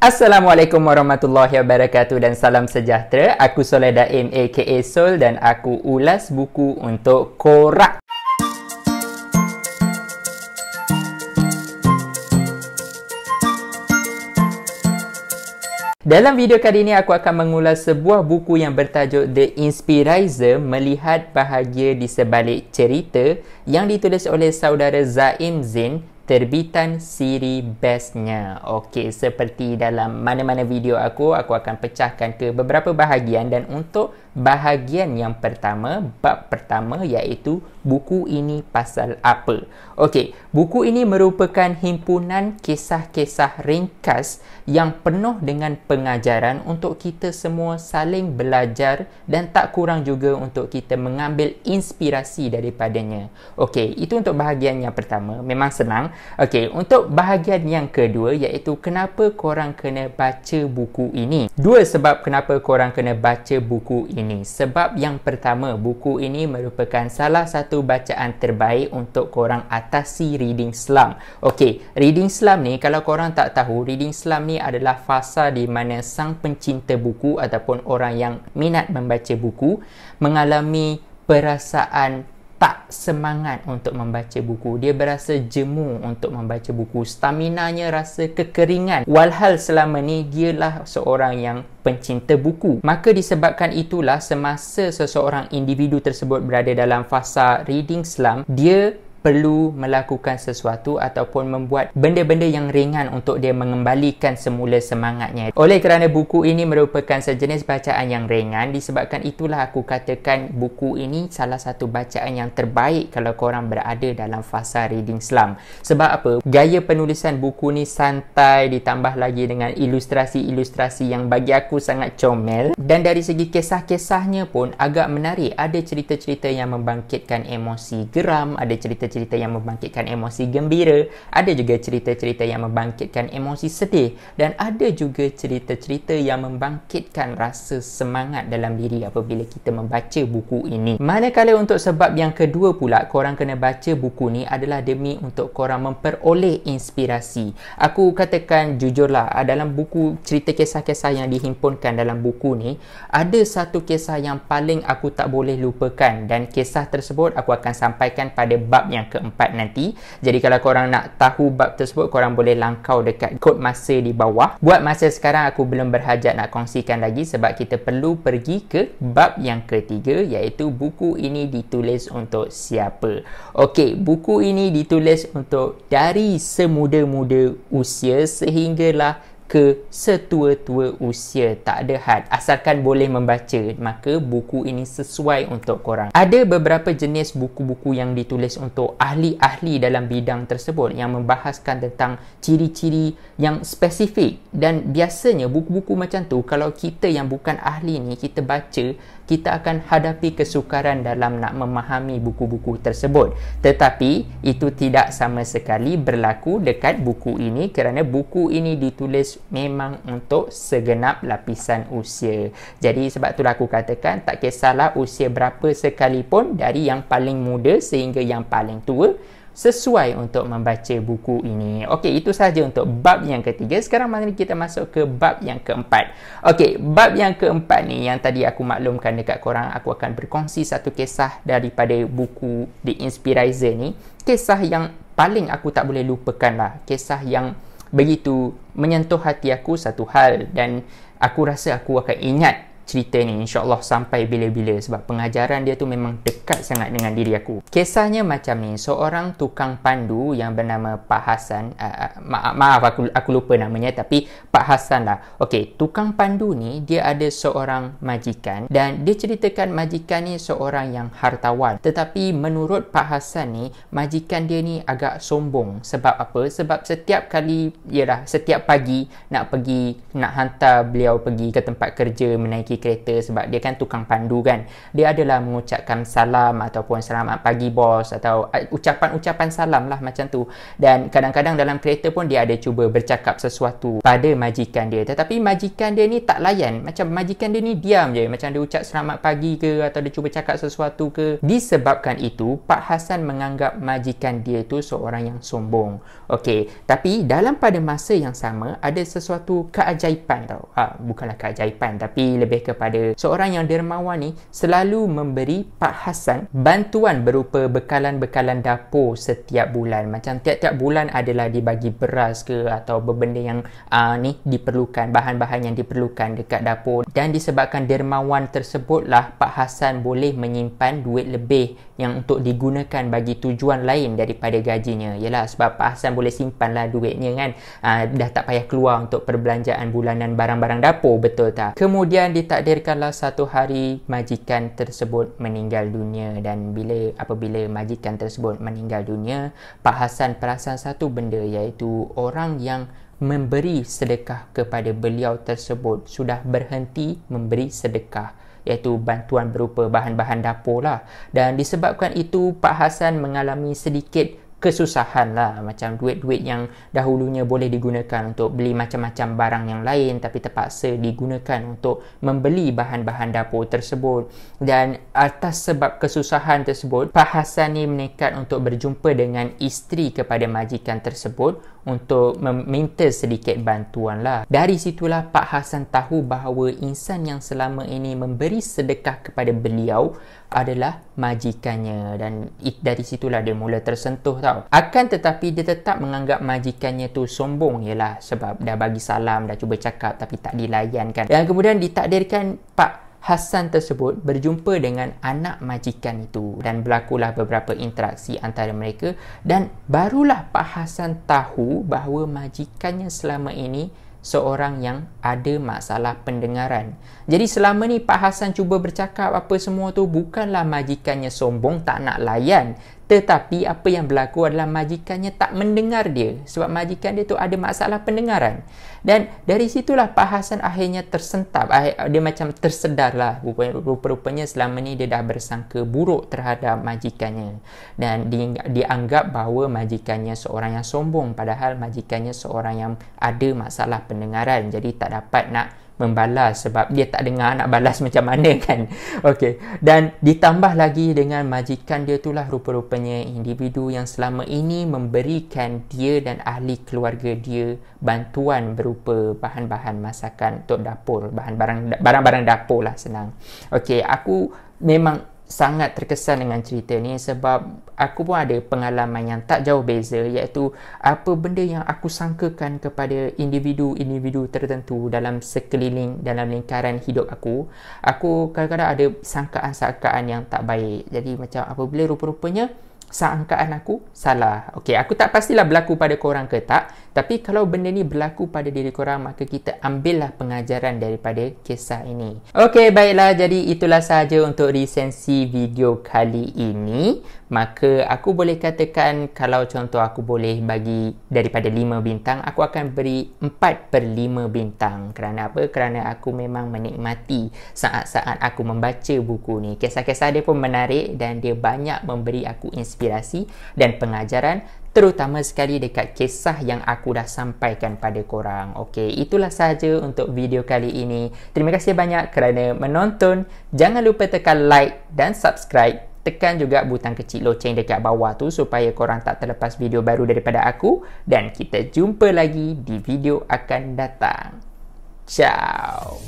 Assalamualaikum warahmatullahi wabarakatuh dan salam sejahtera. Aku Soleh Daim aka Sol dan aku ulas buku untuk korang. Dalam video kali ini aku akan mengulas sebuah buku yang bertajuk The Inspirizer, Melihat Bahagia di Sebalik Cerita, yang ditulis oleh saudara Zaim Zain, terbitan siri bestnya. Okey, seperti dalam mana-mana video aku akan pecahkan ke beberapa bahagian, dan untuk bahagian yang pertama, bab pertama, iaitu buku ini pasal apa. Okey, buku ini merupakan himpunan kisah-kisah ringkas yang penuh dengan pengajaran untuk kita semua saling belajar dan tak kurang juga untuk kita mengambil inspirasi daripadanya. Okey, itu untuk bahagian yang pertama. Memang senang. Okey, untuk bahagian yang kedua, iaitu kenapa korang kena baca buku ini. Dua sebab kenapa korang kena baca buku ini. Sebab yang pertama, buku ini merupakan salah satu bacaan terbaik untuk korang atasi reading slump. Okey, reading slump ni, kalau korang tak tahu, reading slump ni adalah fasa di mana sang pencinta buku ataupun orang yang minat membaca buku mengalami perasaan tak semangat untuk membaca buku. Dia berasa jemu untuk membaca buku. Staminanya rasa kekeringan. Walhal selama ni dialah seorang yang pencinta buku. Maka disebabkan itulah, semasa seseorang individu tersebut berada dalam fasa reading slump, dia perlu melakukan sesuatu ataupun membuat benda-benda yang ringan untuk dia mengembalikan semula semangatnya. Oleh kerana buku ini merupakan sejenis bacaan yang ringan, disebabkan itulah aku katakan buku ini salah satu bacaan yang terbaik kalau korang berada dalam fasa reading slump. Sebab apa? Gaya penulisan buku ni santai, ditambah lagi dengan ilustrasi-ilustrasi yang bagi aku sangat comel, dan dari segi kisah-kisahnya pun agak menarik. Ada cerita-cerita yang membangkitkan emosi geram, ada cerita-cerita yang membangkitkan emosi gembira, ada juga cerita-cerita yang membangkitkan emosi sedih, dan ada juga cerita-cerita yang membangkitkan rasa semangat dalam diri apabila kita membaca buku ini. Manakala untuk sebab yang kedua pula, korang kena baca buku ni adalah demi untuk korang memperoleh inspirasi. Aku katakan jujurlah, dalam buku cerita kisah-kisah yang dihimpunkan dalam buku ni, ada satu kisah yang paling aku tak boleh lupakan, dan kisah tersebut aku akan sampaikan pada bab yang keempat nanti. Jadi kalau korang nak tahu bab tersebut, korang boleh langkau dekat kod masa di bawah. Buat masa sekarang aku belum berhajat nak kongsikan lagi, sebab kita perlu pergi ke bab yang ketiga, iaitu buku ini ditulis untuk siapa. Okey, buku ini ditulis untuk dari semuda-muda usia sehinggalah ke setua-tua usia, tak ada had. Asalkan boleh membaca, maka buku ini sesuai untuk korang. Ada beberapa jenis buku-buku yang ditulis untuk ahli-ahli dalam bidang tersebut, yang membahaskan tentang ciri-ciri yang spesifik, dan biasanya buku-buku macam tu, kalau kita yang bukan ahli ni, kita baca, kita akan hadapi kesukaran dalam nak memahami buku-buku tersebut. Tetapi itu tidak sama sekali berlaku dekat buku ini, kerana buku ini ditulis memang untuk segenap lapisan usia. Jadi sebab itulah aku katakan, tak kisahlah usia berapa sekalipun, dari yang paling muda sehingga yang paling tua, sesuai untuk membaca buku ini. Okey, itu sahaja untuk bab yang ketiga. Sekarang mari kita masuk ke bab yang keempat. Okey, bab yang keempat ni yang tadi aku maklumkan dekat korang, aku akan berkongsi satu kisah daripada buku The Inspirizer ni. Kisah yang paling aku tak boleh lupakan lah. Kisah yang begitu menyentuh hati aku satu hal, dan aku rasa aku akan ingat cerita ni insya-Allah sampai bila-bila, sebab pengajaran dia tu memang dekat sangat dengan diri aku. Kisahnya macam ni, seorang tukang pandu yang bernama Pak Hasan, maaf aku lupa namanya, tapi Pak Hasan lah. Okey, tukang pandu ni dia ada seorang majikan, dan dia ceritakan majikan ni seorang yang hartawan. Tetapi menurut Pak Hasan ni, majikan dia ni agak sombong. Sebab apa? Sebab setiap kali, setiap pagi nak hantar beliau pergi ke tempat kerja, menaiki kereta sebab dia kan tukang pandu kan. Dia adalah mengucapkan salam ataupun selamat pagi bos atau ucapan-ucapan salam lah macam tu. Dan kadang-kadang dalam kereta pun dia ada cuba bercakap sesuatu pada majikan dia. Tetapi majikan dia ni tak layan. Macam majikan dia ni diam je. Macam dia ucap selamat pagi ke atau dia cuba cakap sesuatu ke. Disebabkan itu, Pak Hassan menganggap majikan dia tu seorang yang sombong. Okey, tapi dalam pada masa yang sama ada sesuatu keajaiban tau. Bukanlah keajaiban tapi lebih kepada seorang yang dermawan ni selalu memberi Pak Hassan bantuan berupa bekalan-bekalan dapur setiap bulan. Macam tiap-tiap bulan adalah dibagi beras ke atau benda yang ni diperlukan, bahan-bahan yang diperlukan dekat dapur. Dan disebabkan dermawan tersebutlah Pak Hassan boleh menyimpan duit lebih yang untuk digunakan bagi tujuan lain daripada gajinya. Yalah, sebab Pak Hassan boleh simpanlah duitnya kan. Dah tak payah keluar untuk perbelanjaan bulanan barang-barang dapur, betul tak? Kemudian ditakdirkanlah satu hari majikan tersebut meninggal dunia. Dan apabila majikan tersebut meninggal dunia, Pak Hassan perasan satu benda, iaitu orang yang memberi sedekah kepada beliau tersebut sudah berhenti memberi sedekah, iaitu bantuan berupa bahan-bahan dapur lah. Dan disebabkan itu Pak Hassan mengalami sedikit kesusahan lah. Macam duit-duit yang dahulunya boleh digunakan untuk beli macam-macam barang yang lain tapi terpaksa digunakan untuk membeli bahan-bahan dapur tersebut. Dan atas sebab kesusahan tersebut, Pak Hassan ni menekat untuk berjumpa dengan isteri kepada majikan tersebut untuk meminta sedikit bantuan lah. Dari situlah Pak Hassan tahu bahawa insan yang selama ini memberi sedekah kepada beliau adalah majikannya. Dan dari situlah dia mula tersentuh tau. Akan tetapi dia tetap menganggap majikannya tu sombong. Yelah, sebab dah bagi salam, dah cuba cakap tapi tak dilayankan. Dan kemudian ditakdirkan Pak Hassan tersebut berjumpa dengan anak majikan itu dan berlakulah beberapa interaksi antara mereka. Dan barulah Pak Hassan tahu bahawa majikannya selama ini seorang yang ada masalah pendengaran. Jadi selama ni Pak Hassan cuba bercakap apa semua tu bukanlah majikannya sombong tak nak layan, tetapi apa yang berlaku adalah majikannya tak mendengar dia sebab majikan dia tu ada masalah pendengaran. Dan dari situlah Pak Hassan akhirnya tersentap. Dia macam tersedar lah. Rupa-rupanya selama ni dia dah bersangka buruk terhadap majikannya. Dan dianggap bahawa majikannya seorang yang sombong, padahal majikannya seorang yang ada masalah pendengaran. Jadi tak dapat nak membalas sebab dia tak dengar nak balas macam mana kan. Okey. Dan ditambah lagi dengan majikan dia itulah rupa-rupanya individu yang selama ini memberikan dia dan ahli keluarga dia bantuan berupa bahan-bahan masakan untuk dapur, barang-barang dapur lah, senang. Okey, aku memang sangat terkesan dengan cerita ni sebab aku pun ada pengalaman yang tak jauh beza, iaitu apa benda yang aku sangkakan kepada individu-individu tertentu dalam sekeliling, dalam lingkaran hidup aku kadang-kadang ada sangkaan-sangkaan yang tak baik. Jadi macam apabila rupa-rupanya sangkaan aku salah. Okey, aku tak pastilah berlaku pada korang ke tak, tapi kalau benda ni berlaku pada diri korang, maka kita ambillah pengajaran daripada kisah ini. Okey, baiklah, jadi itulah sahaja untuk resensi video kali ini. Maka aku boleh katakan kalau contoh aku boleh bagi daripada 5 bintang, aku akan beri 4/5 bintang. Kerana apa? Kerana aku memang menikmati saat-saat aku membaca buku ni. Kisah-kisah dia pun menarik dan dia banyak memberi aku inspirasi dan pengajaran, terutama sekali dekat kisah yang aku dah sampaikan pada korang. Okey, itulah sahaja untuk video kali ini. Terima kasih banyak kerana menonton. Jangan lupa tekan like dan subscribe. Tekan juga butang kecil loceng dekat bawah tu supaya korang tak terlepas video baru daripada aku. Dan kita jumpa lagi di video akan datang. Ciao.